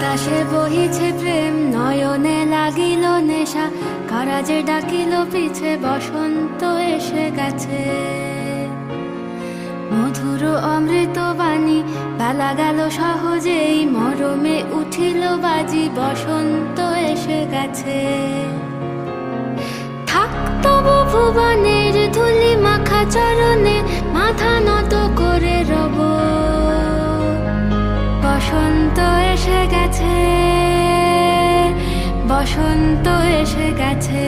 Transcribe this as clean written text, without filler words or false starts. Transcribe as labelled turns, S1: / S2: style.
S1: বাতাসে বহিছে প্রেম, নয়নে লাগিল নেশা, কারাজে ডাকিল পিছে, বসন্ত এসে গেছে। মধুর অমৃত বাণী, বেলা গেল সহজেই, মরমে উঠিল বাজি, বসন্ত এসে গেছে। থাক তবু ভুবনের ধুলি মাখা চরণে, মাথা নত করে রব। বসন্ত এসে গেছে, বসন্ত এসে গেছে।